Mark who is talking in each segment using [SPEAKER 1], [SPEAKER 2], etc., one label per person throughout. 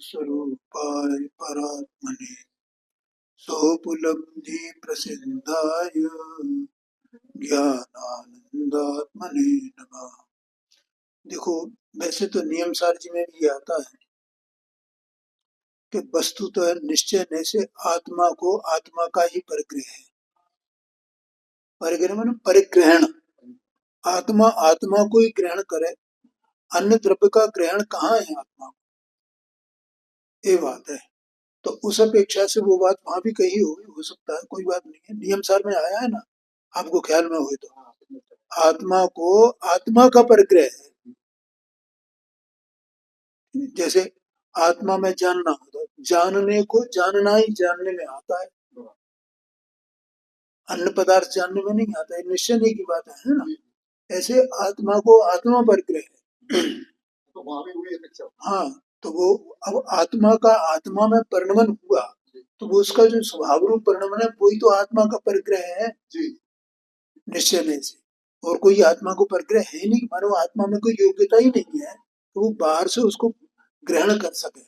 [SPEAKER 1] स्वरूपाय परात्मने सोपलब्धि प्रसिद्धाय ज्ञानानंदात्मने नमः। देखो, वैसे तो नियम सारजी में भी आता है कि वस्तुतः निश्चय से आत्मा को आत्मा का ही परिग्रह है। परिग्रह माने परिग्रहण, आत्मा आत्मा को ही ग्रहण करे, अन्य द्रव्य का ग्रहण कहाँ है आत्मा को, ये बात है। तो उस अपेक्षा से वो बात वहां भी कही हो सकता है, कोई बात नहीं है। नियम सार में आया है ना, आपको ख्याल में हो तो, आत्मा को आत्मा का परिग्रह है। जैसे आत्मा में जानना हो तो जानने को जानना ही जानने में आता है, अन्य पदार्थ जानने में नहीं आता है, निश्चय नहीं की बात है ना। ऐसे आत्मा को आत्मा परिग्रह है। तो वहां भी हुई अपेक्षा। हाँ, तो वो अब आत्मा का आत्मा में परिणमन हुआ, तो वो उसका जो स्वभाव रूप परिणमन है वही तो आत्मा का परिग्रह है निश्चय में से। और कोई आत्मा को परिग्रह है ही नहीं, मानो आत्मा में कोई योग्यता ही नहीं है तो वो बाहर से उसको ग्रहण कर सके।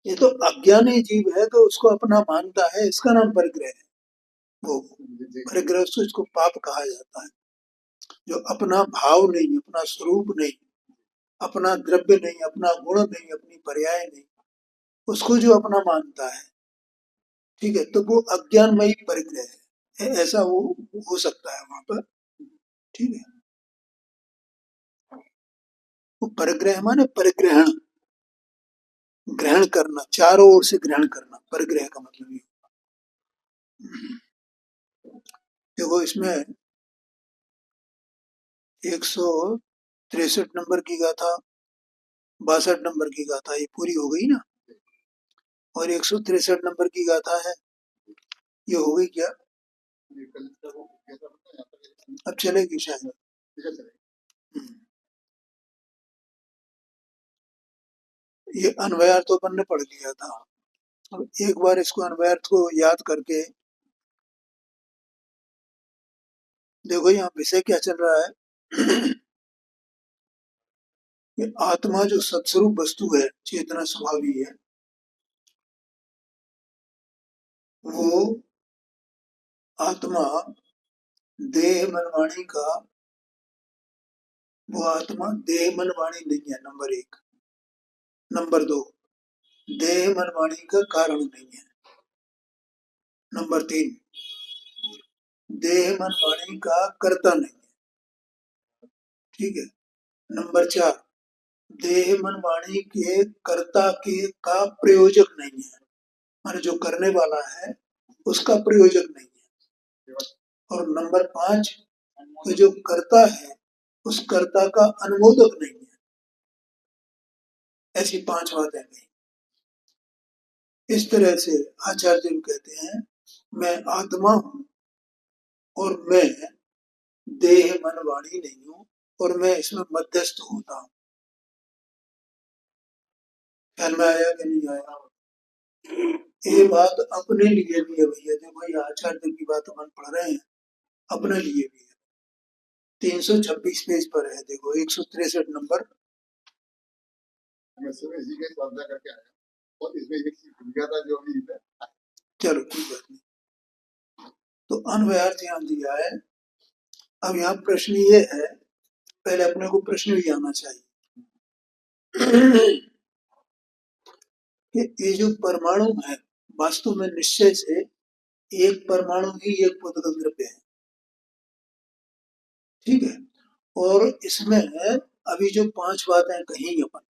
[SPEAKER 1] ये तो अज्ञानी जीव है तो उसको अपना मानता है, इसका नाम परिग्रह है। वो परिग्रह से इसको पाप कहा जाता है। जो अपना भाव नहीं, अपना स्वरूप नहीं, अपना द्रव्य नहीं, अपना गुण नहीं, अपनी पर्याय नहीं, उसको जो अपना मानता है, ठीक है, तो वो अज्ञानमयी परिग्रह है। ऐसा वो हो सकता है वहां पर, ठीक है। वो परिग्रह माने परिग्रहण, ग्रहण करना, चारों ओर से ग्रहण करना, परिग्रह का मतलब ये। देखो इसमें 163 नंबर की गाथा, 62 नंबर की गाथा ये पूरी हो गई ना, और 163 नंबर की गाथा है, ये हो गई क्या? अब चलेगी शायद। ये अन्वयार्थ तो अपन ने पढ़ लिया था। अब एक बार इसको अन्वयार्थ को याद करके देखो यहाँ विषय क्या चल रहा है। ये आत्मा जो सत्स्वरूप वस्तु है, चेतना स्वभावी है, वो आत्मा देह मन वाणी का, वो आत्मा देह मन वाणी नहीं है, नंबर एक। नंबर दो, देह मन वाणी का कारण नहीं है। नंबर तीन, देह मन वाणी का कर्ता नहीं है, ठीक है। नंबर चार, देह मन वाणी के कर्ता के का प्रयोजक नहीं है, माने जो करने वाला है उसका प्रयोजक नहीं है। और नंबर पांच, कि जो कर्ता है उस कर्ता का अनुमोदक नहीं है। ऐसी पांच बातें कही। इस तरह से आचार्य जी कहते हैं, मैं आत्मा हूं और मैं देह मन वाणी नहीं हूं, और मैं इसमें मध्यस्थ होता हूं। ख्याल में आया कि नहीं आया? ये बात अपने लिए भी है भैया, देखो ये आचार्य की बात अपन पढ़ रहे हैं, अपने लिए भी है। 326 पेज पर है, देखो 163 नंबर। करके आया और इसमें एक था जो अभी चलो कोई बात नहीं। तो अन्वयार्थ यहाँ दिया है। अब यहाँ प्रश्न ये है, पहले अपने को प्रश्न भी आना चाहिए कि ये जो परमाणु है वास्तव में निश्चय से एक परमाणु ही एक पुद्गल द्रव्य है, ठीक है। और इसमें अभी जो पांच बातें कही अपन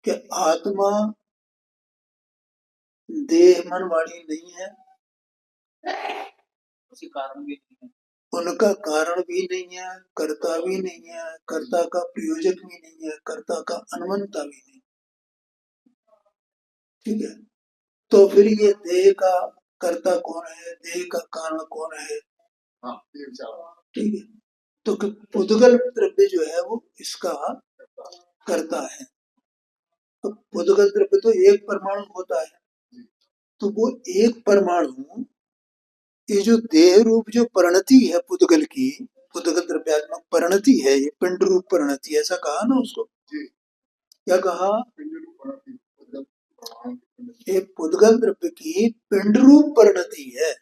[SPEAKER 1] कि आत्मा देह मन वाणी नहीं है, उसी कारण भी नहीं है, उनका कारण भी नहीं है, कर्ता भी नहीं है, कर्ता का प्रयोजक भी नहीं है, कर्ता का अनुमंता भी नहीं, ठीक है। तो फिर ये देह का कर्ता कौन है, देह का कारण कौन है? हाँ, ठीक है। तो पुद्गल द्रव्य जो है वो इसका कर्ता है। तो पुद्गल द्रव्य तो एक परमाणु होता है, तो वो एक परमाणु, ये जो देह रूप जो परिणति है पुद्गल की, पुद्गल द्रव्यात्मक परिणति है, ये पिंड रूप परिणति, ऐसा कहा ना उसको। क्या कहा? एक पुद्गल द्रव्य की पिंड रूप परिणति है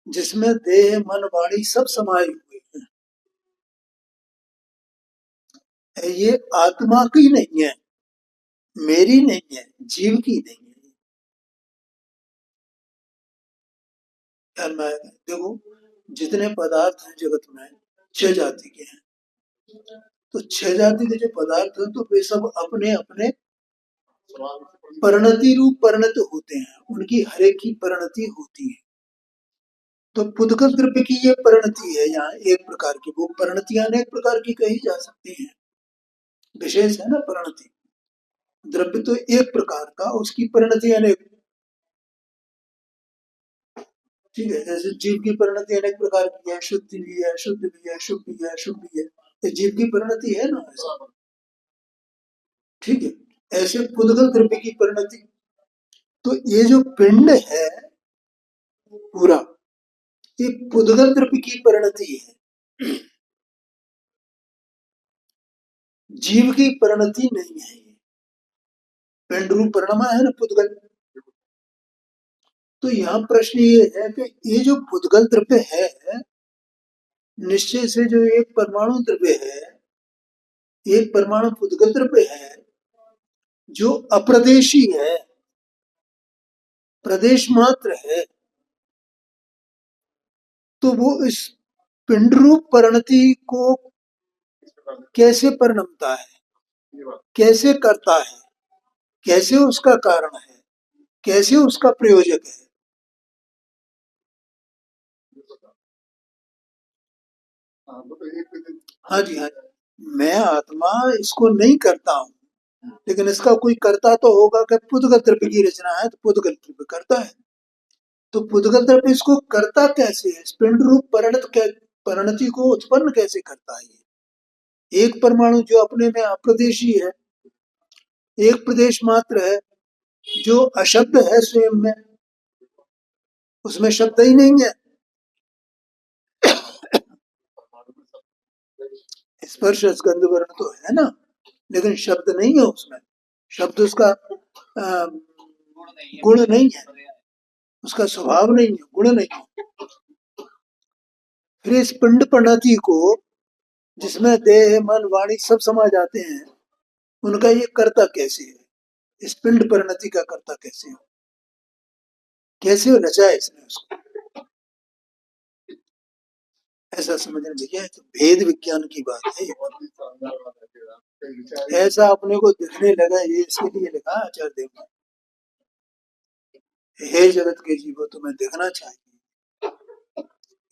[SPEAKER 1] जिसमें देह मन वाणी सब समाये हुए हैं। ये आत्मा की नहीं है, मेरी नहीं है, जीव की नहीं है। ख्याल में आएगा? देखो जितने पदार्थ हैं जगत में 6 जाति के हैं, तो 6 जाति के जो पदार्थ हैं तो वे सब अपने अपने परिणति रूप परिणत होते हैं, उनकी हर एक की परिणति होती है। तो पुद्गल द्रव्य की ये परिणति है यहाँ एक प्रकार की, वो परिणतियां अनेक प्रकार की कही जा सकती हैं, विशेष है ना परिणति। द्रव्य तो एक प्रकार का, उसकी परिणति अनेक। ठीक है, जैसे जीव की परिणति अनेक प्रकार की है, शुद्ध भी है, शुद्ध भी है, शुभ भी है, शुभ भी है, ये जीव की परिणति है ना ऐसा। ठीक है, ऐसे पुद्गल द्रव्य की परिणति। तो ये जो पिंड है पूरा, ये पुद्गल द्रव्य की परिणति है, जीव की परिणति नहीं है। ये पिंड रूप परिणमा है ना पुद्गल। तो यहाँ प्रश्न ये है कि ये जो पुद्गल द्रव्य है, निश्चय से जो एक परमाणु द्रव्य है, एक परमाणु पुद्गल द्रव्य है जो अप्रदेशी है, प्रदेश मात्र है, तो वो इस पिंड रूप परिणति को कैसे परिणमता है, कैसे करता है, कैसे उसका कारण है, कैसे उसका प्रयोजक है। हाँ जी, हाँ जी, मैं आत्मा इसको नहीं करता हूँ, लेकिन इसका कोई करता तो होगा कि पुद्गल द्रव्य की रचना है तो पुद्गल द्रव्य करता है। तो पुद्गल द्रव्य इसको करता कैसे है, पिंड रूप परिणति को उत्पन्न कैसे करता है? ये एक परमाणु जो अपने में अप्रदेशी है, एक प्रदेश मात्र है, जो अशब्द है स्वयं में, उसमें शब्द ही नहीं है। स्पर्श गंध वर्ण तो है ना, लेकिन शब्द नहीं है उसमें। शब्द उसका गुण नहीं है, उसका स्वभाव नहीं है, गुण नहीं है। फिर इस पिंड परिणति को, जिसमें देह मन वाणी सब समा जाते हैं, उनका ये कर्ता कैसे है? इस पिंड परिणति का कर्ता कैसे हो, कैसे रचा है इसने उसको, ऐसा समझने भैया है तो भेद विज्ञान की बात है। ऐसा अपने को दिखने लगा, ये इसके लिए लिखा आचार्य देव ने, हे जगत के जीवो तुम्हें देखना चाहिए,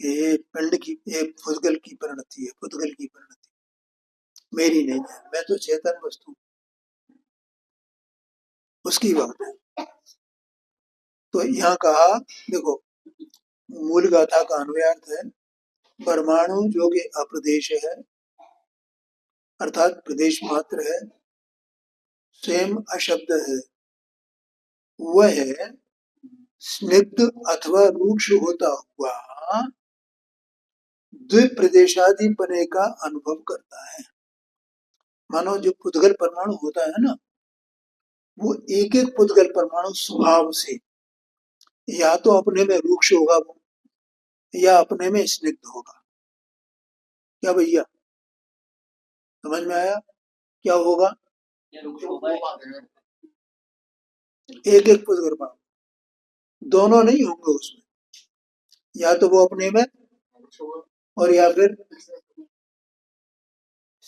[SPEAKER 1] ये पिंड की, ये पुद्गल की परिणति है, पुद्गल की परिणति मेरी नहीं है, मैं तो चेतन वस्तु, उसकी बात है। तो यहाँ कहा, देखो मूल गाथा का अन्वयार्थ है, परमाणु जो कि अप्रदेश है, अर्थात प्रदेश मात्र है, स्वयं अशब्द है, वह स्निग्ध अथवा रूक्ष होता हुआ द्विप्रदेशाधिपने का अनुभव करता है। मानो जो पुद्गल परमाणु होता है ना, वो एक एक पुद्गल परमाणु स्वभाव से या तो अपने में रूक्ष होगा वो, या अपने में स्निग्ध होगा। क्या भैया समझ में आया? क्या होगा? एक एक पुद्गल परमाणु, दोनों नहीं होंगे उसमें, या तो वो अपने में, और या फिर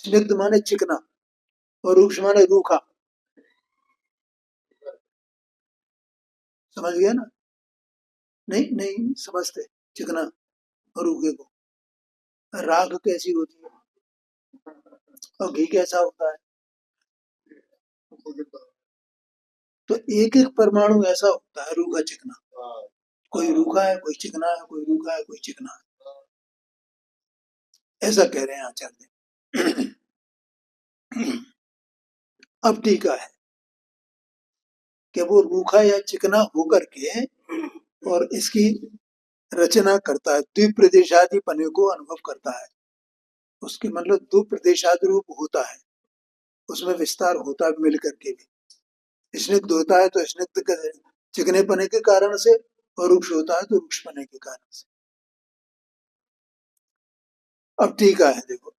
[SPEAKER 1] स्निग्ध माने चिकना और रूक्ष माने रूखा। समझ गया ना? नहीं नहीं समझते चिकना और रूखे को। राख कैसी होती है और घी कैसा होता है? तो एक एक परमाणु ऐसा होता है रूखा चिकना, कोई रूखा है, कोई चिकना है, कोई रूखा है, कोई चिकना है, ऐसा कह रहे हैं आचार्य। अब टीका है कि वो रूखा या चिकना होकर के और इसकी रचना करता है, द्विप्रदेशादि पने को अनुभव करता है, उसके मतलब दो प्रदेशादि रूप होता है। उसमें विस्तार होता है मिल करके भी। स्निग्ध होता है तो स्निग्ध के चिकने पने के कारण से, और रुक्ष होता है तो रुक्ष पने के कारण से। अब टीका है देखो।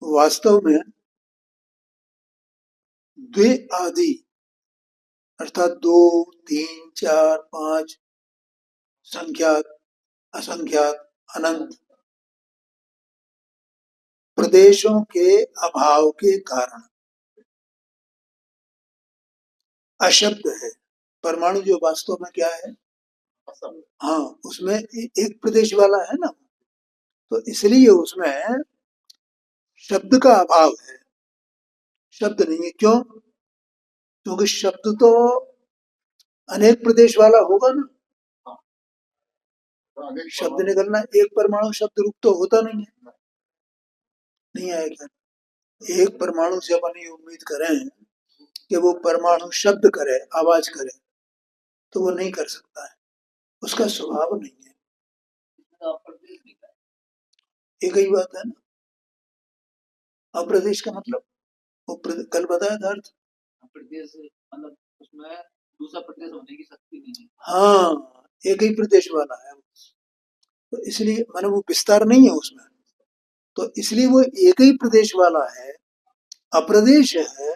[SPEAKER 1] वास्तव में द्वे आदि अर्थात 2, 3, 4, 5 संख्यात, असंख्यात, अनंत प्रदेशों के अभाव के कारण अशब्द है। परमाणु जो वास्तव में क्या है? हाँ, उसमें एक प्रदेश वाला है ना, तो इसलिए उसमें शब्द का अभाव है, शब्द नहीं है। क्यों? क्योंकि शब्द तो अनेक प्रदेश वाला होगा ना, शब्द निकलना, एक परमाणु शब्द रूप तो होता नहीं है, नहीं आएगा। एक परमाणु से अपन ये उम्मीद करें कि वो परमाणु शब्द करे, आवाज करे, तो वो नहीं कर सकता है, उसका स्वभाव नहीं है। एक ही बात है ना, अप्रदेश का मतलब वो कल बताया था अर्थ। प्रदेश मतलब उसमें दूसरा प्रदेश होने की शक्ति नहीं है। हाँ, एक ही प्रदेश वाला है, तो इसलिए माने वो विस्तार नहीं है उसमें, तो इसलिए वो एक ही प्रदेश वाला है, अप्रदेश है,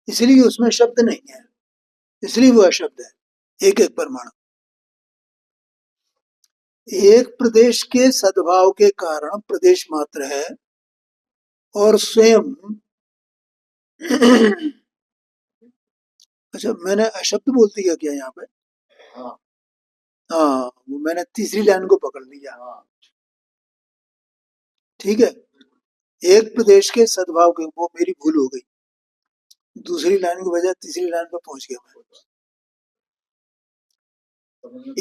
[SPEAKER 1] इसलिए उसमें शब्द नहीं है, इसलिए वो अशब्द है। एक एक परमाणु एक प्रदेश के सद्भाव के कारण प्रदेश मात्र है, और स्वयं अच्छा, मैंने अशब्द बोल दिया क्या यहाँ पे? हाँ, वो मैंने तीसरी लाइन को पकड़ लिया। ठीक है, एक प्रदेश के सद्भाव के, वो मेरी भूल हो गई, दूसरी लाइन की बजाय तीसरी लाइन पे पहुंच गया मैं।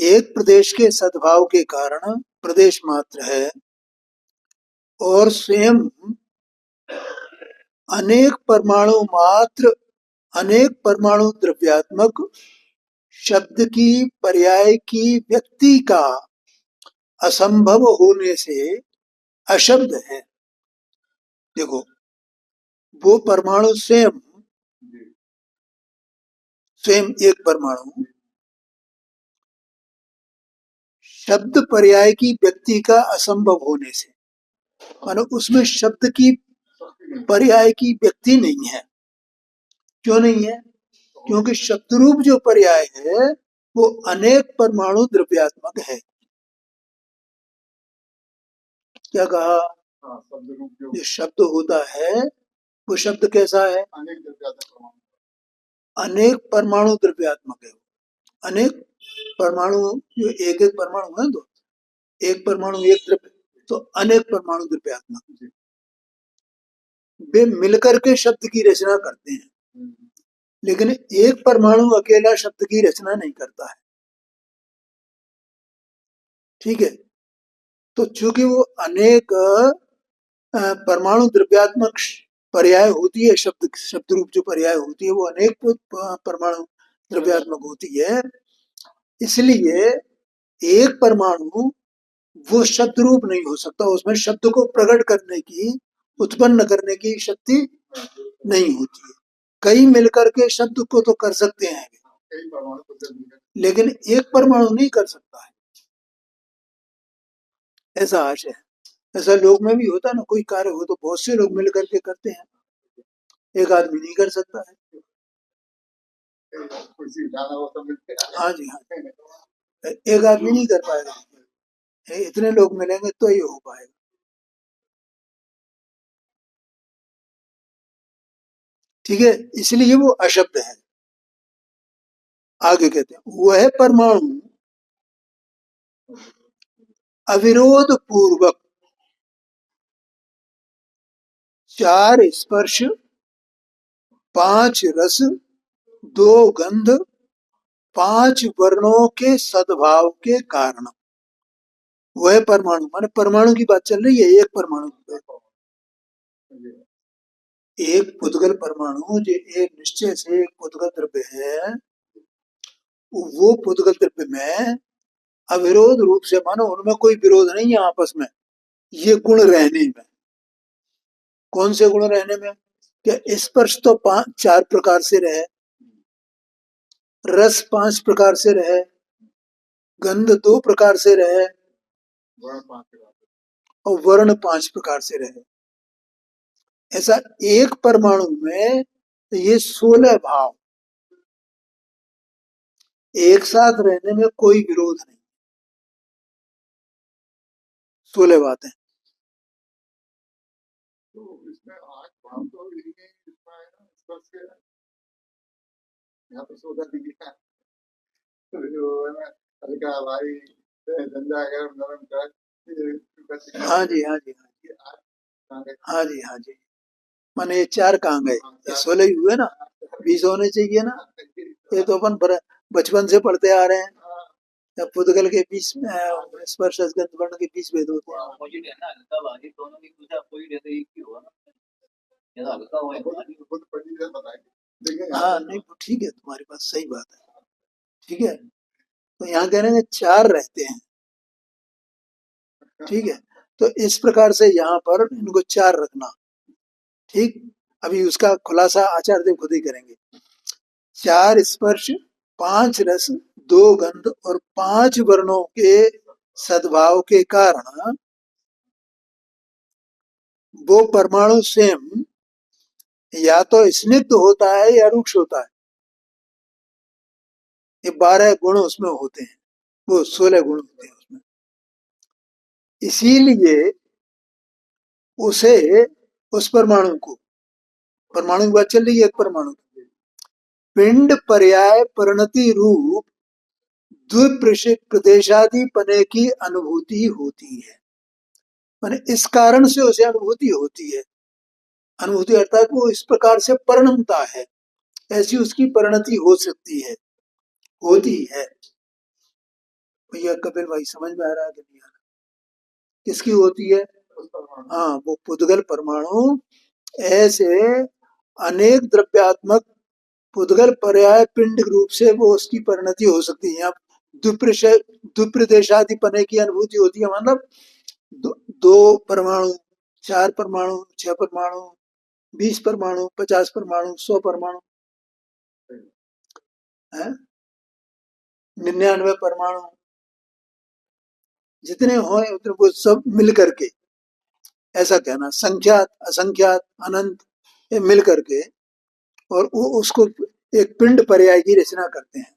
[SPEAKER 1] एक प्रदेश के सद्भाव के कारण प्रदेश मात्र है, और स्वयं अनेक परमाणु मात्र, अनेक परमाणु द्रव्यात्मक शब्द की पर्याय की व्यक्ति का असंभव होने से अशब्द है। देखो, वो परमाणु स्वयं स्वयं एक परमाणु शब्द पर्याय की व्यक्ति का असंभव होने से, मानो उसमें शब्द की पर्याय की व्यक्ति नहीं है। क्यों नहीं है? क्योंकि शब्द रूप जो पर्याय है वो अनेक परमाणु द्रव्यात्मक है। क्या कहा? जो शब्द होता है वो शब्द कैसा है? अनेक परमाणु द्रव्यात्मक है। अनेक परमाणु, जो एक एक परमाणु है, तो एक परमाणु एक द्रव्य, तो अनेक परमाणु द्रव्यात्मक, वे मिलकर के शब्द की रचना करते हैं, लेकिन एक परमाणु अकेला शब्द की रचना नहीं करता है। ठीक है, तो चूंकि वो अनेक परमाणु द्रव्यात्मक पर्याय होती है, शब्द रूप जो पर्याय होती है वो अनेक परमाणु द्रव्यात्मक होती है, इसलिए एक परमाणु वो शब्द रूप नहीं हो सकता, उसमें शब्द को प्रकट करने की, उत्पन्न करने की शक्ति नहीं होती है। कई मिलकर के शब्द को तो कर सकते हैं, लेकिन एक परमाणु नहीं कर सकता है, ऐसा आशय है। ऐसा लोग में भी होता है ना, कोई कार्य हो तो बहुत से लोग मिलकर के करते हैं, एक आदमी नहीं कर सकता है। हाँ जी, हाँ, एक आदमी नहीं कर पाएगा, इतने लोग मिलेंगे तो ये हो पाएगा। ठीक है, इसलिए वो अशब्द है। आगे कहते हैं, वह परमाणु अविरोध पूर्वक 4 स्पर्श, 5 रस, 2 गंध, 5 वर्णों के सद्भाव के कारण, वह परमाणु, माने परमाणु की बात चल रही है, एक परमाणु की बात, एक पुद्गल परमाणु जो एक निश्चय से एक पुद्गल द्रव्य है, वो पुद्गल द्रव्य में अविरोध रूप से, मानो उनमें कोई विरोध नहीं है आपस में, ये गुण रहने में, कौन से गुण रहने में? कि स्पर्श तो 4 प्रकार से रहे, रस 5 प्रकार से रहे, गंध 2 प्रकार से रहे और वर्ण 5 प्रकार से रहे। ऐसा एक परमाणु में ये 16 भाव एक साथ रहने में कोई विरोध नहीं। 16 बातें। तो इसमें 8 भाव तो इसमें है ना, स्पर्श के यहाँ पर 16 दिखा जो है ना, हल्का भाई धंधा अगर नरम कर। हाँ जी, हाँ जी, हाँ जी, हाँ जी, हाँ जी। माने ये 4 कहाँ गए? ये 16 ही हुए ना, 20 होने चाहिए ना। ये तो अपन बचपन से पढ़ते आ रहे हैं। जब पुद्गल के 20 स्पर्श गंध वर्ण के 20 भेद होते हैं। अपोजिट है ना, हल्का भारी दोनों की पूजा अपोजिट है तो एक ही होगा ना। ये हल्का हुआ है। हाँ नहीं ठीक है, तुम्हारी बात सही बात है, ठीक है। तो यहाँ कह रहे हैं 4 रहते हैं, ठीक है। तो इस प्रकार से यहाँ पर इनको 4 रखना, ठीक। अभी उसका खुलासा आचार्य देव खुद ही करेंगे। 4 स्पर्श, 5 रस, 2 गंध और 5 वर्णों के सद्भाव के कारण वो परमाणु स्वयं या तो स्निग्ध होता है या रुक्ष होता है। ये 12 गुण उसमें होते हैं, वो 16 गुण होते हैं उसमें। इसीलिए उसे, उस परमाणु को, परमाणु की बात चल रही है, एक परमाणु पिंड पर्याय परिणति रूप द्विप्रदेशादिपने की अनुभूति होती है। माने इस कारण से उसे अनुभूति होती है। अनुभूति अर्थात वो इस प्रकार से परिणमता है, ऐसी उसकी परिणति हो सकती है, होती है। भैया कपिल भाई समझ में आ रहा है कि नहीं आ रहा? किसकी होती है? हाँ, वो पुद्गल परमाणु ऐसे अनेक द्रव्यात्मक पुद्गल पर्याय पिंड रूप से वो उसकी परिणति हो सकती है। यहाँ दुप्रदेशादिपने की अनुभूति होती है, मतलब 2 परमाणु, 4 परमाणु, 6 परमाणु, 20 परमाणु, 50 परमाणु, 100 परमाणु है, 99 परमाणु, जितने हो उतने वो सब मिल करके, ऐसा कहना, संख्यात असंख्यात अनंत, ये मिल करके और वो उसको एक पिंड पर्याय की रचना करते हैं।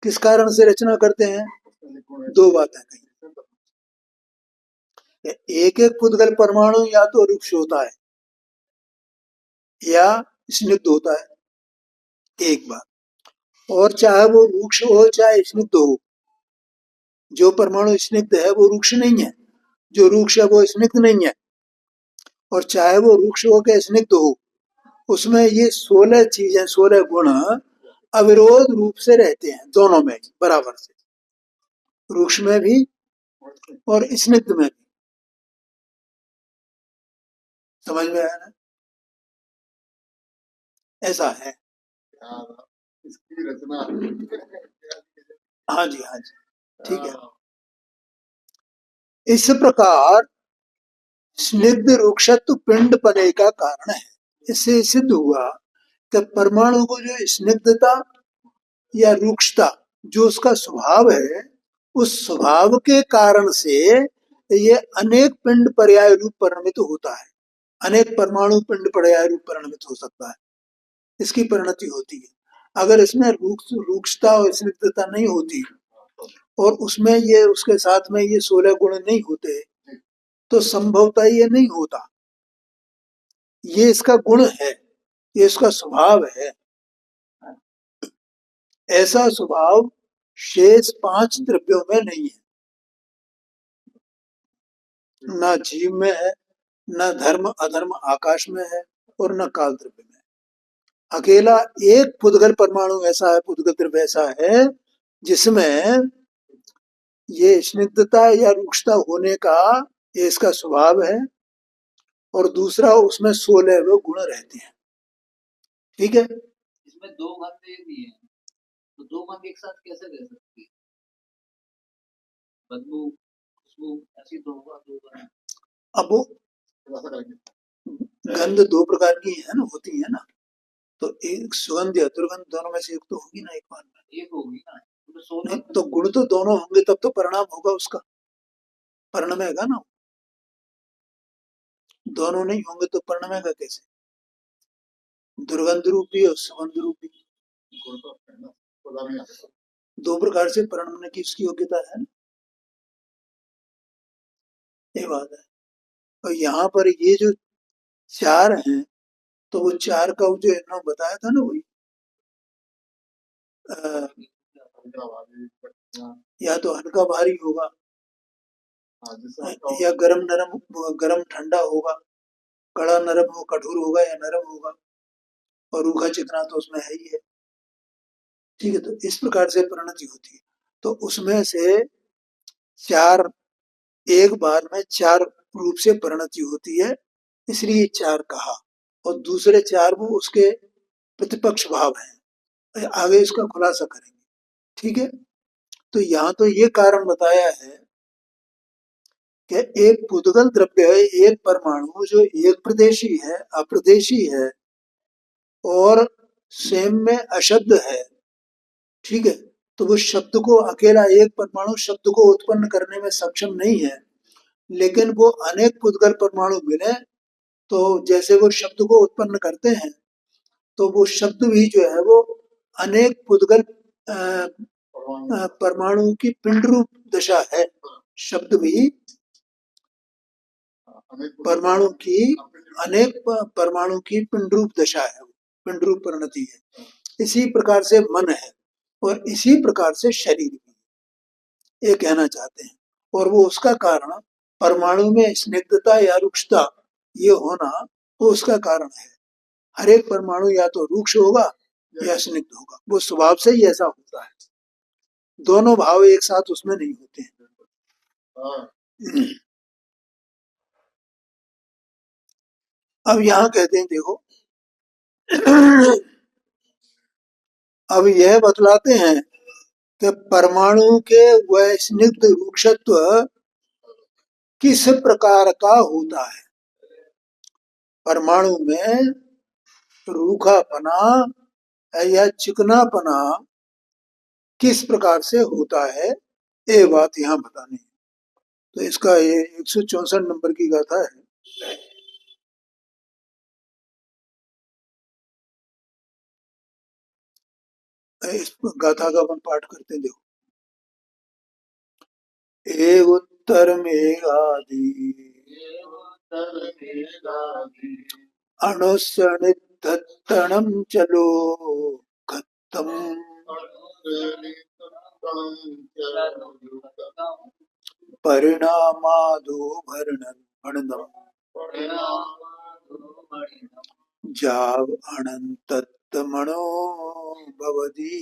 [SPEAKER 1] किस कारण से रचना करते हैं? 2 बातें कही। एक एक पुद्गल परमाणु या तो रुक्ष होता है या स्निग्ध होता है, एक बात। और चाहे वो रुक्ष हो चाहे स्निग्ध हो, जो परमाणु स्निग्ध है वो रुक्ष नहीं है, जो रुक्ष है वो स्निग्ध नहीं है। और चाहे वो रुक्ष हो के स्निग्ध हो, उसमें ये 16 चीजें, 16 गुण अविरोध रूप से रहते हैं, दोनों में बराबर से, रुक्ष में भी और स्निग्ध में भी। समझ में आया ना? ऐसा है इसकी रचना। हाँ जी, हाँ जी, ठीक है। इस प्रकार स्निग्ध रुक्षत्व पिंड पने का कारण है। इससे सिद्ध हुआ कि परमाणु को जो स्निग्धता या रुक्षता जो उसका स्वभाव है, उस स्वभाव के कारण से ये अनेक पिंड पर्याय रूप परिणमित होता है। अनेक परमाणु पिंड पर्याय रूप परिणमित हो सकता है, इसकी परिणति होती है। अगर इसमें रुक्षता और स्निग्धता नहीं होती और उसमें ये, उसके साथ में ये 16 गुण नहीं होते, तो संभवतः ये नहीं होता। ये इसका गुण है, ये इसका स्वभाव है। ऐसा स्वभाव शेष 5 द्रव्यों में नहीं है, न जीव में है, न धर्म अधर्म आकाश में है और न काल द्रव्य में। अकेला एक पुद्गल परमाणु ऐसा है, पुद्गल द्रव्य ऐसा है जिसमें ये स्निग्धता या रुक्षता होने का ये इसका स्वभाव है, और दूसरा उसमें 16 गुण रहते हैं, ठीक है। इसमें 2 गंध भी है, तो 2 गंध एक साथ कैसे रह सकती है? बदबू, खुशबू, ऐसी तो होगा 2 गंध। अब वो गंध दो प्रकार की है ना, होती है ना, तो एक सुगंध या दुर्गंध, दोनों में से एक तो होगी ना, एक बार में एक होगी ना, नहीं तो गुण तो दोनों होंगे तब तो परिणाम होगा उसका, परिणमेगा ना, दोनों नहीं होंगे तो परिणमेगा कैसे? दुर्गंध रूप भी और सुगंध रूप भी, दो प्रकार से परिणमने की उसकी योग्यता है ना, ये बात है। और यहाँ पर ये जो चार हैं, तो वो चार का जो इन्होंने बताया था ना, वही या तो हल्का भारी होगा, या गरम नरम, गरम ठंडा होगा, कड़ा नरम हो, कठोर होगा या नरम होगा, और रूखा चिकना तो उसमें है ही है। ठीक है, तो इस प्रकार से परिणति होती है। तो उसमें से चार, एक बार में चार रूप से परिणति होती है, इसलिए चार कहा। और दूसरे चार वो उसके प्रतिपक्ष भाव हैं, आगे इसका खुलासा करेंगे। ठीक है, तो यहाँ तो ये कारण बताया है कि एक पुद्गल द्रव्य, एक परमाणु जो एक प्रदेशी है, अप्रदेशी है, और सेम में अशब्द है, ठीक है, तो वो शब्द को, अकेला एक परमाणु शब्द को उत्पन्न करने में सक्षम नहीं है, लेकिन वो अनेक पुद्गल परमाणु मिले तो जैसे वो शब्द को उत्पन्न करते हैं, तो वो शब्द भी जो है वो अनेक पुद्गल परमाणु की पिंड रूप दशा है। शब्द भी परमाणु की, अनेक परमाणु की पिंड रूप दशा है, पिंड रूप परिणति है। इसी प्रकार से मन है, और इसी प्रकार से शरीर भी, ये कहना चाहते हैं। और वो उसका कारण, परमाणु में स्निग्धता या रुक्षता ये होना, वो उसका कारण है। हर एक परमाणु या तो रुक्ष होगा या स्निग्ध होगा, वो स्वभाव से ही ऐसा होता है, दोनों भाव एक साथ उसमें नहीं होते हैं। अब यहाँ कहते हैं देखो, अब यह बतलाते हैं कि परमाणु के वह स्निग्ध रुक्षत्व किस प्रकार का होता है। परमाणु में रूखापना या चिकनापना किस प्रकार से होता है, ये बात यहाँ बतानी है। तो इसका ये 164 नंबर की गाथा है। इस गाथा का अपन पाठ करते हैं, देखो। एव उत्तर मेघादि अणुसणिद्धत्तणं चलो खत्तम परिणामादो भरणम जाव अनंतत्तमणो भवति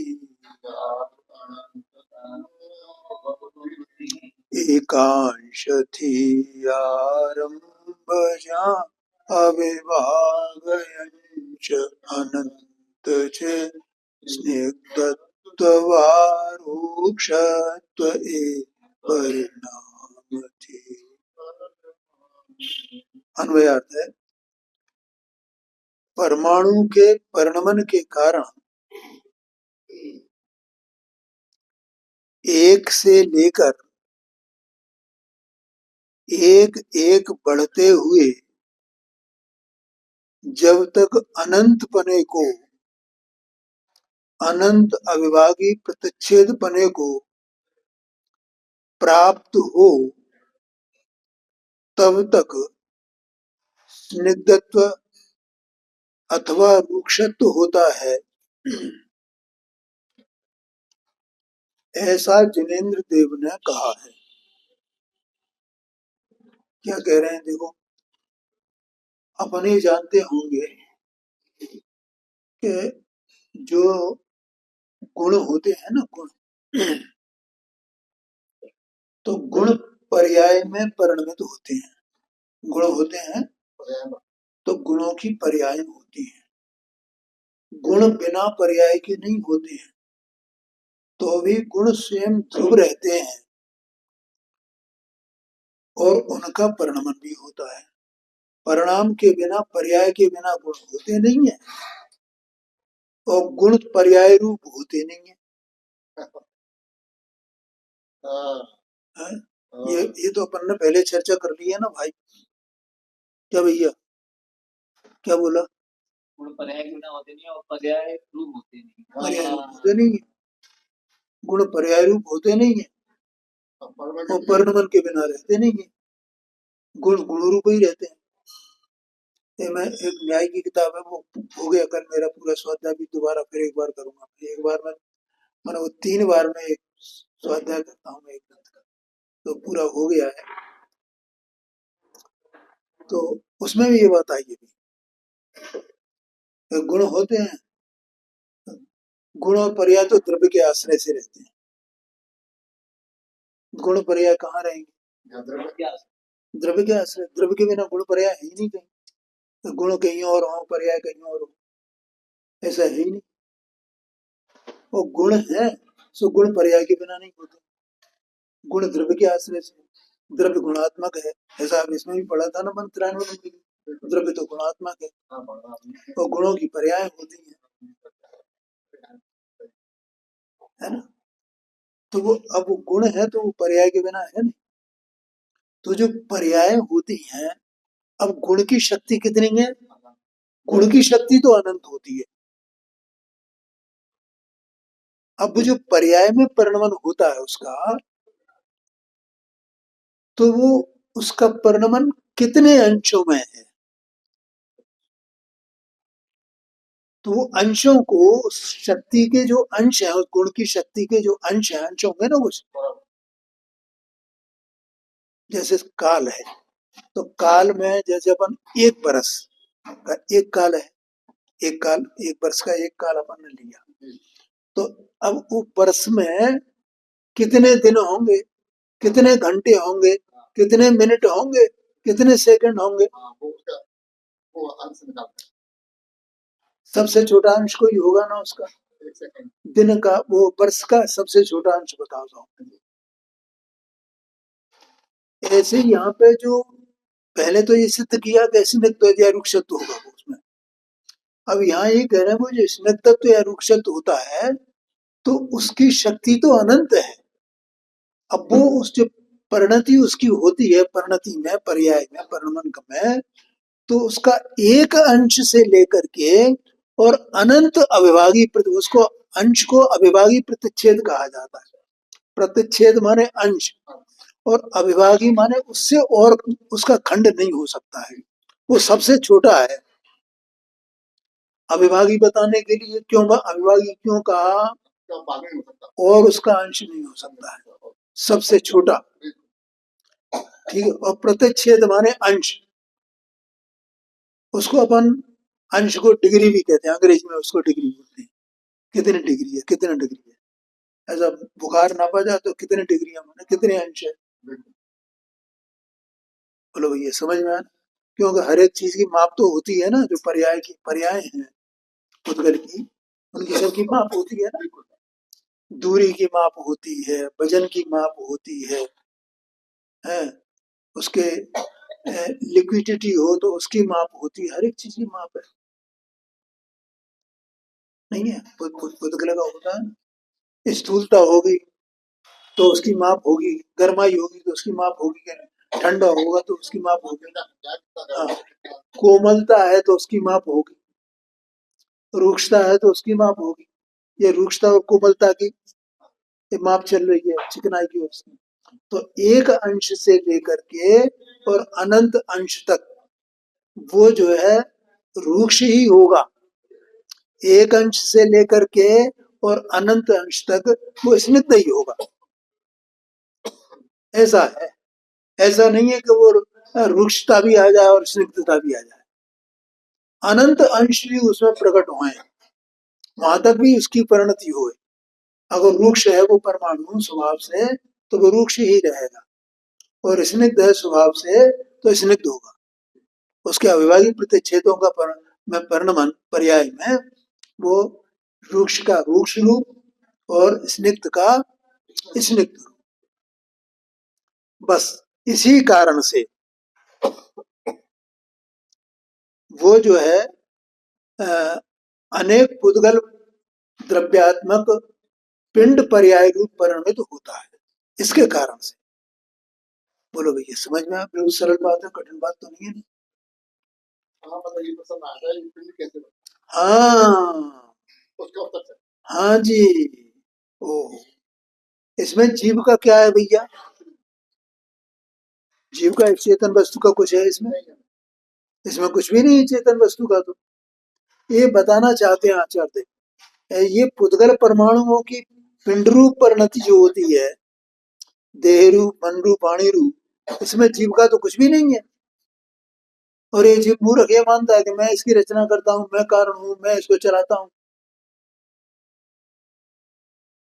[SPEAKER 1] एकांशथियारम्भजा अविभागयञ्च अनंत च स्निग्धत्वारूक्षत्व परिणामति। अन्वयार्थ है, परमाणु के परिणमन के कारण एक से लेकर एक एक बढ़ते हुए जब तक अनंत पने को, अनंत अविभागी प्रतिच्छेद पने को प्राप्त हो, तब तक स्निग्धत्व अथवा रुक्षत्व होता है, ऐसा जिनेन्द्र देव ने कहा है। क्या कह रहे हैं देखो, अपने जानते होंगे कि जो गुण होते हैं ना, गुण, तो गुण पर्याय में परिणमित होते हैं। गुण होते हैं तो गुणों की पर्याय होती है, गुण बिना पर्याय के नहीं होते हैं, तो भी गुण स्वयं ध्रुव रहते हैं और उनका परिणमन भी होता है। परिणाम के बिना, पर्याय के बिना गुण होते नहीं है, और गुण पर्याय रूप होते नहीं है। ये तो अपन ने पहले चर्चा कर ली है ना भाई। क्या भैया, क्या बोला?
[SPEAKER 2] गुण पर्याय के बिना होते नहीं है और पर्याय रूप होते नहीं।
[SPEAKER 1] पर्याय रूप होते नहीं है, गुण पर्याय रूप होते नहीं है, और परिणमन के बिना रहते नहीं है, गुण गुण रूप ही रहते हैं। मैं एक न्याय की किताब है, वो हो गया कल मेरा पूरा स्वाध्याय, भी दोबारा फिर एक बार करूंगा। एक बार में मैंने वो 3 बार में एक स्वाध्याय करता हूँ एक ग्रंथ का, तो पूरा हो गया है। तो उसमें भी ये बात आई है, गुण होते हैं, गुण और पर्याय तो द्रव्य के आश्रय से रहते हैं। गुण पर्याय कहाँ रहेंगे? द्रव्य के आश्रय। द्रव्य के बिना गुण पर्याय है ही नहीं कहीं, तो गुण कहीं और हो, पर्याय कहीं और हो, ऐसा है ही नहीं। वो गुण है, सो गुण पर्याय के बिना नहीं होते। गुण द्रव्य के आश्रय से, द्रव्य गुणात्मक है, ऐसा आप इसमें भी पढ़ा था ना, मंत्र 93 में। द्रव्य तो गुणात्मक है, और गुणों की पर्याय होती है ना। तो वो अब वो गुण है तो वो पर्याय के बिना है नहीं। तो जो पर्याय होती हैं, अब गुण की शक्ति कितनी है? गुण की शक्ति तो अनंत होती है। अब जो पर्याय में परिणमन होता है उसका, तो वो उसका परिणमन कितने अंशों में है? तो वो अंशों को, शक्ति के जो अंश है, उस गुण की शक्ति के जो अंश है, अंश होंगे ना कुछ, जैसे काल है, तो काल में जैसे अपन एक बरस का एक काल है, एक काल, एक वर्ष का एक काल अपन ने लिया, तो अब वो वर्ष में कितने दिन होंगे, कितने घंटे होंगे, कितने मिनट होंगे, कितने सेकंड होंगे? सबसे छोटा अंश कोई होगा ना उसका, दिन का, वो वर्ष का सबसे छोटा अंश बताओ तो। ऐसे ही यहाँ पे जो पहले तो ये सिद्ध किया कि स्निग्ध या रुक्षत्व होगा उसमें, अब यहाँ ये कह रहे हैं वो जो स्निग्धत्व या रुक्षत्व होता है, तो उसकी शक्ति तो अनंत है। अब वो उस जो परिणति उसकी होती है, परिणति में, पर्याय में, परिणमन में, तो उसका एक अंश से लेकर के और अनंत अविभागी उसको, अंश को अविभागी प्रतिच्छेद कहा जाता है। प्रतिच्छेद माने अंश, और अविभागी माने उससे और उसका खंड नहीं हो सकता है, वो सबसे छोटा है। अविभागी बताने के लिए क्यों अविभागी क्यों कहा? और उसका अंश नहीं हो सकता है, सबसे छोटा। ठीक है, और प्रतिच्छेद माने अंश, उसको अपन अंश को डिग्री भी कहते हैं, अंग्रेजी में उसको डिग्री बोलते हैं। कितने डिग्री है, कितने डिग्री है, ऐसा बुखार नापा जाए तो कितने डिग्री है, माने कितने अंश है। बोलो भैया, समझ में आया? क्योंकि हर एक चीज की माप तो होती है ना, जो पर्याय की पर्याय हैं उद्गल की, उनकी सबकी माप होती है ना। दूरी की माप होती है, वजन की माप होती है, उसके लिक्विडिटी हो तो उसकी माप होती है, हर एक चीज की माप है, नहीं है? पुद्गल का होता है ना। स्थूलता होगी तो उसकी माप होगी, गर्माई होगी तो उसकी माप होगी, ठंडा होगा तो उसकी माप होगी। हाँ, कोमलता है तो उसकी माप होगी, रूक्षता है तो उसकी माप होगी। ये रूक्षता और कोमलता की ये माप चल रही है, चिकनाई की उसकी। तो एक अंश से लेकर के और अनंत अंश तक वो जो है रूक्ष ही होगा। एक अंश से लेकर के और अनंत अंश तक वो स्निग्ध ही होगा, ऐसा है। ऐसा नहीं है कि वो रुक्षता भी आ जाए और स्निग्धता भी आ जाए, अनंत अंश भी उसमें प्रकट हुए, वहां तक भी उसकी परिणति हो। अगर रुक्ष है वो परमाणु स्वभाव से, तो वो रुक्ष ही रहेगा, और स्निग्ध है स्वभाव से तो स्निग्ध होगा। उसके अविभाज्य प्रतिच्छेदों का में परिणमन पर्याय में वो रुक्ष का रुक्ष रूप और स्निग्ध का स्निग्ध रूप। बस इसी कारण से वो जो है अनेक पुद्गल द्रव्यात्मक पिंड पर्याय रूप परिणमित होता है इसके कारण से। बोलो भैया, समझ में? आप बिल्कुल सरल बात है, कठिन बात तो नहीं है। हाँ बताइए, पसंद आता है पिंड कैसे बनता है? हाँ, उसका उत्तर हाँ जी। ओ, इसमें जीव का क्या है भैया? जीव का एक चेतन वस्तु का कुछ है इसमें? इसमें कुछ भी नहीं है चेतन वस्तु का। तो ये बताना चाहते हैं आचार्य, ये पुद्गल परमाणुओं की पिंड रूप परिणति जो होती है, देह रूप, मन रूप, वाणी रूप, इसमें जीव का तो कुछ भी नहीं है। और ये जीव मूर्ख ये मानता है कि मैं इसकी रचना करता हूँ, मैं कारण हूँ, मैं इसको चलाता हूँ।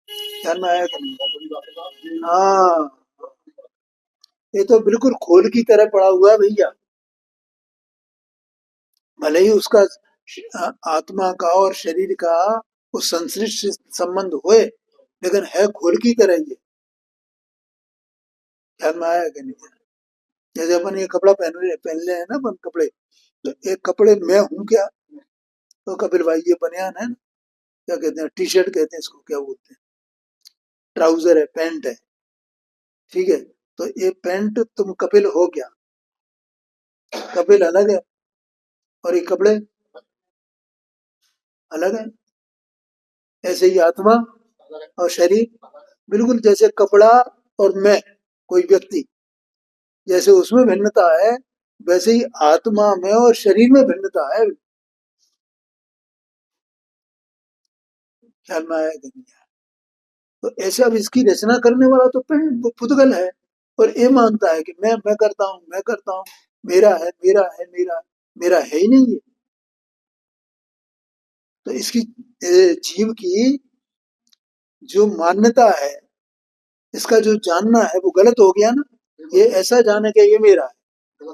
[SPEAKER 1] ध्यान में आया कि नहीं? हाँ, ये तो बिल्कुल खोल की तरह पड़ा हुआ है भैया। भले ही उसका आत्मा का और शरीर का उस संश्लिष्ट संबंध हुए, लेकिन है खोल की तरह ये। ध्यान में आया कि नहीं? जैसे अपन ये कपड़ा पहन ले है ना अपन कपड़े, तो एक कपड़े में हूँ क्या? तो कपिल भाई ये बनियान है ना, क्या कहते हैं, टी शर्ट कहते हैं इसको, क्या बोलते हैं, ट्राउजर है, पैंट है, ठीक है। तो ये पैंट तुम कपिल हो क्या? कपिल अलग है और ये कपड़े अलग है। ऐसे ही आत्मा और शरीर बिल्कुल जैसे कपड़ा और मैं, कोई व्यक्ति, जैसे उसमें भिन्नता है, वैसे ही आत्मा में और शरीर में भिन्नता है। ख्याल में आया कि नहीं? तो ऐसे अब इसकी रचना करने वाला तो पुद्गल है, और ये मानता है कि मैं करता हूँ, मैं करता हूँ, मेरा है, मेरा है, मेरा मेरा है ही नहीं है। तो इसकी जीव की जो मान्यता है, इसका जो जानना है वो गलत हो गया ना। ये ऐसा जाने के ये मेरा है,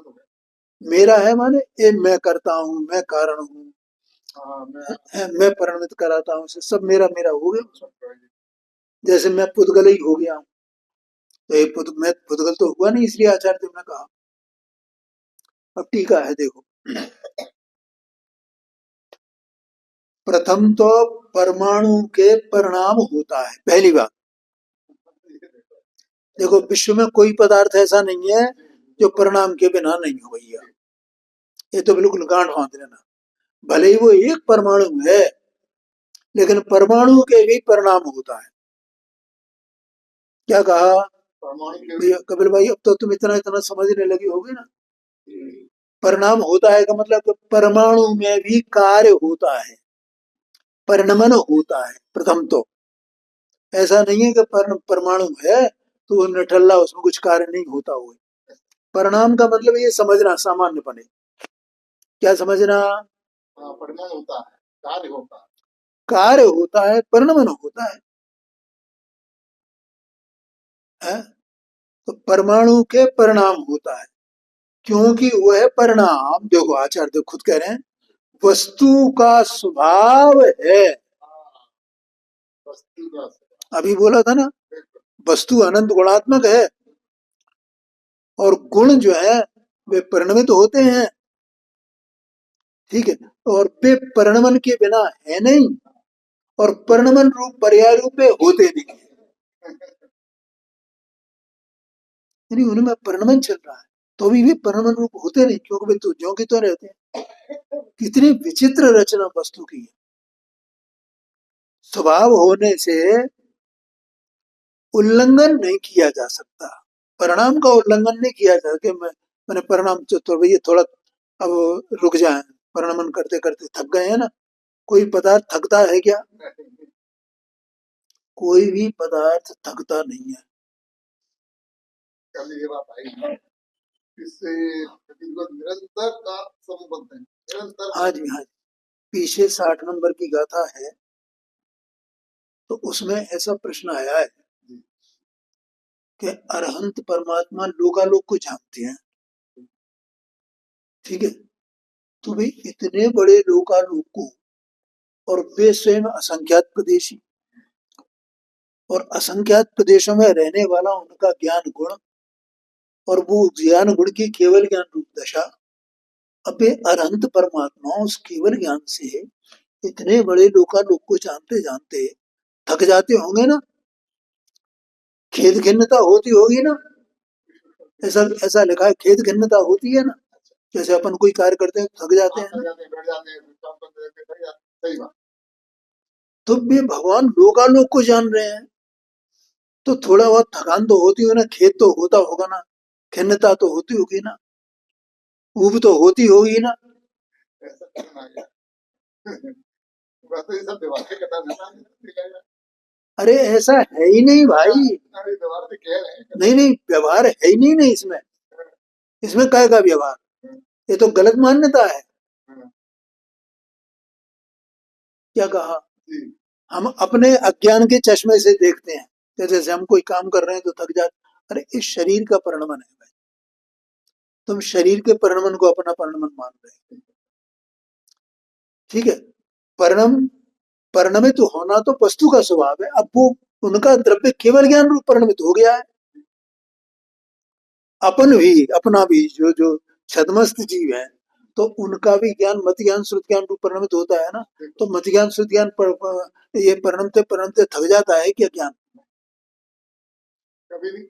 [SPEAKER 1] मेरा है माने ये मैं करता हूँ, मैं कारण हूँ, मैं परिणमित कराता हूँ, सब मेरा मेरा हो गया। जैसे मैं पुद्गल ही हो गया हूँ, तो ये मैं पुद्गल तो हुआ नहीं, इसलिए आचार्य देव ने कहा। अब टीका है, देखो। प्रथम तो परमाणु के परिणाम होता है, पहली बात। देखो, विश्व में कोई पदार्थ ऐसा नहीं है जो परिणाम के बिना नहीं हो भैया, ये तो बिल्कुल गांठ बांध लेना। भले ही वो एक परमाणु है, लेकिन परमाणु के भी परिणाम होता है। क्या कहा भैया कपिल भाई? अब तो तुम इतना इतना समझने लगी होगी ना। परिणाम होता है का मतलब परमाणु में भी कार्य होता है, परिणमन होता है। प्रथम तो ऐसा नहीं है कि परमाणु है तो वो निठल्ला, उसमें कुछ कार्य नहीं होता हुआ। परिणाम का मतलब ये समझना सामान्य पने। क्या समझना? परिणाम होता है, कार्य होता है, कार्य होता है, परिणमन होता है? तो परमाणु के परिणाम होता है, क्योंकि वह परिणाम, देखो आचार्य खुद कह रहे हैं, वस्तु का स्वभाव है। अभी बोला था ना, वस्तु अनंत गुणात्मक है, और गुण जो है वे परिणमित होते हैं, ठीक है। और वे परिणमन के बिना है नहीं, और परिणमन रूप पर्याय रूप में होते नहीं, यानी उनमें परिणमन चल रहा है, तो भी वे परिणमन रूप होते नहीं, क्योंकि वे तो ज्यों की तो रहते हैं। कितनी विचित्र रचना वस्तु की है। स्वभाव होने से उल्लंघन नहीं किया जा सकता, परिणाम का उल्लंघन नहीं किया जा सकता। मैंने परिणाम तो भैया थोड़ा अब रुक जाए, परिणमन करते करते थक गए हैं ना। कोई पदार्थ थकता है क्या? कोई भी पदार्थ थकता नहीं है। कल ये बात आई, इससे निरंतर का संबंध है, निरंतर। हाँ जी, हाँ जी। पीछे 60 नंबर की गाथा है, तो उसमें ऐसा प्रश्न आया है कि अरहंत परमात्मा लोकालोक को जानते हैं, ठीक है। तो भाई इतने बड़े लोकालोक को, और वे स्वयं असंख्यात प्रदेशी, और असंख्यात प्रदेशों में रहने वाला उनका ज्ञान गुण, और वो ज्ञान गुण की केवल ज्ञान रूप दशा, अब ये अनंत परमात्मा उस केवल ज्ञान से इतने बड़े लोकालोक को जानते जानते थक जाते होंगे ना, खेद खिन्नता होती होगी ना। ऐसा ऐसा लिखा है, खेद खिन्नता होती है ना, जैसे अपन कोई कार्य करते हैं थक जाते हैं ना। तो वे भगवान लोकालोक को जान रहे हैं, तो थोड़ा बहुत थकान तो होती हो ना, खेद तो होता होगा ना, खिन्नता तो होती होगी ना, ऊब तो होती होगी ना। अरे ऐसा है ही नहीं भाई, नहीं नहीं व्यवहार है ही नहीं, नहीं इसमें, इसमें काय का व्यवहार, ये तो गलत मान्यता है। क्या कहा, हम अपने अज्ञान के चश्मे से देखते हैं, तो जैसे हम कोई काम कर रहे हैं तो थक जाते, अरे इस शरीर का परिणमन है भाई, तुम शरीर के परिणमन को अपना परिणमन मान रहे हो, ठीक है। परिणम परिणमित होना तो वस्तु का स्वभाव है, अब वो उनका द्रव्य केवल ज्ञान रूप परिणमित हो गया है। अपन भी, अपना भी जो जो छदमस्त जीव है, तो उनका भी ज्ञान मत ज्ञान श्रुत ज्ञान रूप परिणमित होता है ना, तो मत ज्ञान श्रुत ज्ञान ये परिणमते परिणमते थक जाता है क्या ज्ञान, कभी नहीं,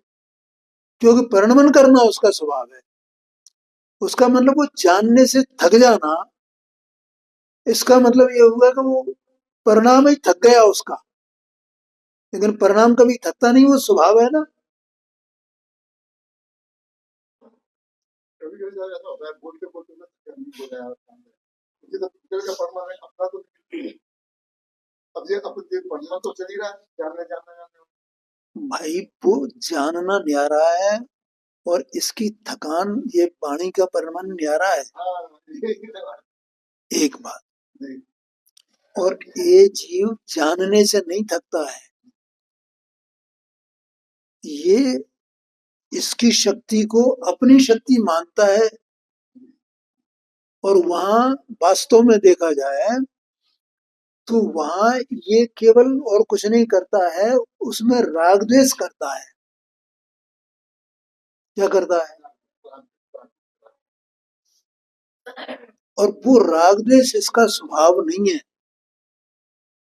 [SPEAKER 1] क्योंकि परिणमन करना उसका स्वभाव है। उसका मतलब वो जानने से थक जाना, इसका मतलब ये हुआ कि वो परिणाम ही थक गया उसका, लेकिन परिणाम कभी थकता नहीं, वो स्वभाव है ना। कभी कभी ऐसा होता है, बोलते बोलते मैं बोल रहा मुझे तो का परिणाम है अपना, तो अब ये अपन पढ़ना तो चल ही रहा है, जानना जानना जानना भाई, वो जानना न्यारा है, और इसकी थकान ये वाणी का परिणाम न्यारा है। एक बात, और ये जीव जानने से नहीं थकता है, ये इसकी शक्ति को अपनी शक्ति मानता है, और वहां वास्तव में देखा जाए तो वहां ये केवल और कुछ नहीं करता है, उसमें राग द्वेष करता है। क्या करता है, और वो राग द्वेष इसका स्वभाव नहीं है,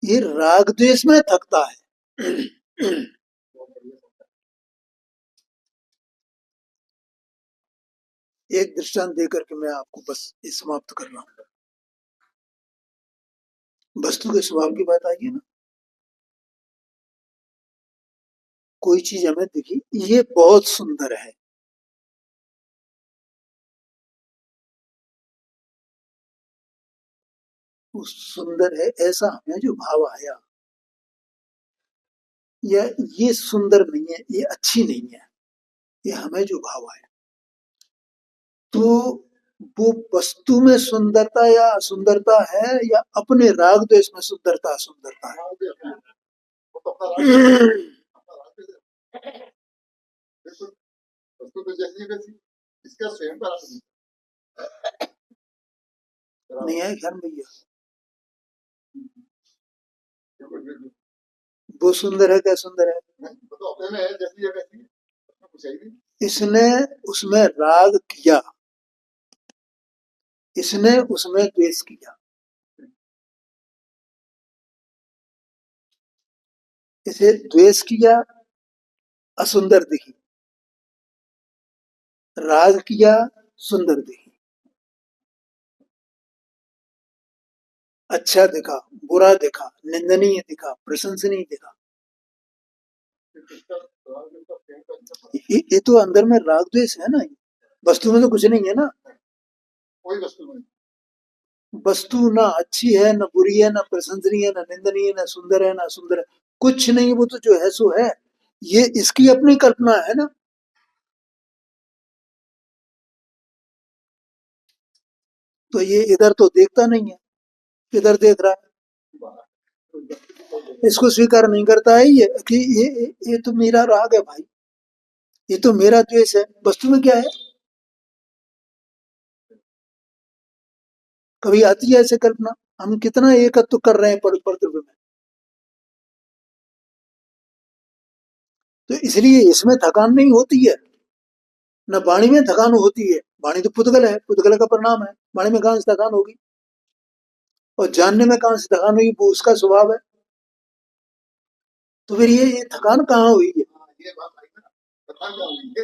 [SPEAKER 1] ये राग द्वेष में थकता है। एक दृष्टांत देकर के मैं आपको बस समाप्त कर रहा हूं। वस्तु के स्वभाव की बात आई है ना, कोई चीज हमें दिखी, ये बहुत सुंदर है, वो सुंदर है ऐसा हमें जो भाव आया, या ये सुंदर नहीं है, ये अच्छी नहीं है, ये हमें जो भाव आया, तो वो वस्तु में सुंदरता या असुंदरता है, या अपने राग द्वेष में सुंदरता असुंदरता है। वस्तु तो जैसी वैसी, इसका स्वयं का नहीं है ख्याल भैया, वो सुंदर है क्या सुंदर है, तो अपने में है जैसी है वैसी, इसने उसमें राग किया, इसने उसमें द्वेष किया, इसे द्वेष किया, असुंदर दिखी, राग किया, सुंदर दिखी, अच्छा दिखा, बुरा दिखा, निंदनीय दिखा, प्रशंसनीय दिखा। ये तो अंदर में राग द्वेष है ना, वस्तु में तो कुछ नहीं है ना, कोई वस्तु नहीं, वस्तु ना अच्छी है ना बुरी है, ना प्रशंसनीय है ना निंदनीय है, ना सुंदर है ना सुंदर है, कुछ नहीं, वो तो जो है सो है, ये इसकी अपनी कल्पना है ना। तो ये इधर तो देखता नहीं है, इधर देख रहा है, इसको स्वीकार नहीं करता है ये कि ये तो मेरा राग है भाई, ये तो मेरा द्वेष है, वस्तु में क्या है। कभी आती है ऐसे कल्पना, हम कितना एकत्व कर रहे हैं परद्रव्य में, तो इसलिए इसमें थकान नहीं होती है, न वाणी में थकान होती है। वाणी तो पुद्गल है, पुद्गल का परिणाम है, वाणी में कहां से थकान होगी? और जानने में कहां से थकान होगी? वो उसका स्वभाव है। तो फिर ये थकान कहाँ हुई है? ये बात आई ना, थकान कहाँ हुई है?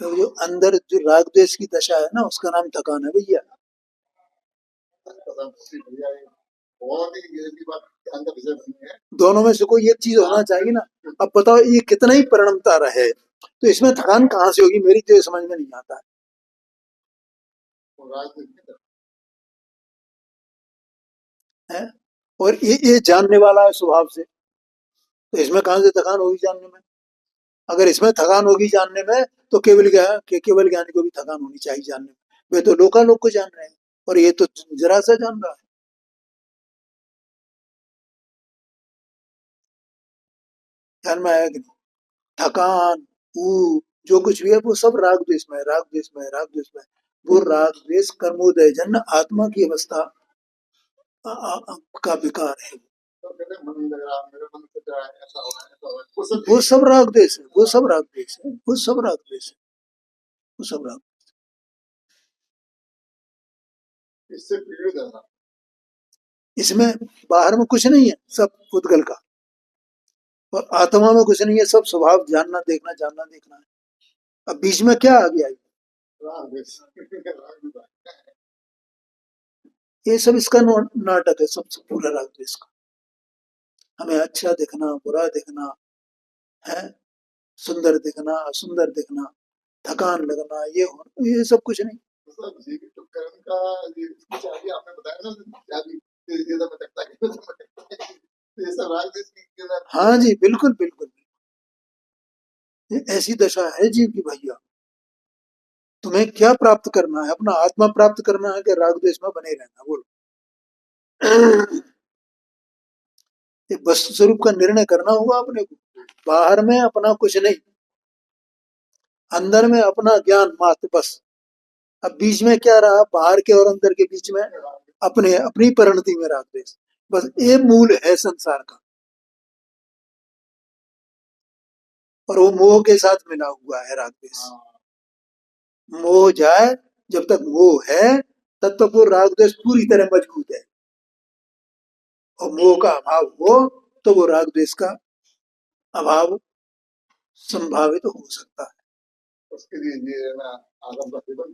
[SPEAKER 1] तो जो अंदर जो राग द्वेष की दशा है ना, उसका नाम थकान है भैया। दोनों में से कोई एक चीज होना चाहिए ना। अब बताओ, ये कितना ही परिणमता रहे, तो इसमें थकान कहाँ से होगी? मेरी तो समझ में नहीं आता है। और ये जानने वाला है स्वभाव से, तो इसमें कहां से थकान होगी जानने में? अगर इसमें थकान होगी जानने में, तो केवल ज्ञानी को भी थकान होनी चाहिए जानने में। वे तो लोकालोक को जान रहे हैं, और ये तो जरा सा जान रहा है। ध्यान में आया कि नहीं? थकान, ऊ, जो कुछ भी है वो सब राग द्वेष में है, राग द्वेष में है, राग द्वेष में है। वो राग द्वेष कर्मोदय जन्य आत्मा की अवस्था का विकार है। वो सब राग द्वेष है, वो सब राग द्वेष है, वो सब राग द्वेष है, वो सब राग। इससे पीड़ित है ना। इसमें बाहर में कुछ नहीं है, सब उद्गल का, और आत्मा में कुछ नहीं है, सब स्वभाव जानना देखना जानना देखना है। अब बीच में क्या आ गया? ये सब इसका नाटक है, सब पूरा राग द्वेष का। हमें अच्छा दिखना, बुरा दिखना है, सुंदर दिखना, असुंदर दिखना, थकान लगना, ये सब कुछ नहीं। मतलब जीवित उपकरण का ये कुछ आगे आपने बताया ना, ये सब भटकता है, ये सब राग द्वेष की। हाँ जी, बिल्कुल बिल्कुल, ये ऐसी दशा है जीव की भैया। तुम्हें क्या प्राप्त करना है? अपना आत्मा प्राप्त करना है कि राग द्वेष में बने रहना? बोलो। एक वस्तु स्वरूप का निर्णय करना होगा अपने को। बाहर में अपना कुछ नहीं, अंदर में अपना ज्ञान मात्र बस। अब बीच में क्या रहा? बाहर के और अंदर के बीच में अपने अपनी परिणति में राग द्वेष, बस ये मूल है संसार का। और वो मोह के साथ मिला हुआ है राग द्वेष। मोह जाए, जब तक मोह है तब तक वो राग द्वेष पूरी तरह मजबूत है। और मोह का अभाव हो तो वो राग द्वेष का अभाव संभावित हो सकता है। उसके लिए ये ना आगम का सेवन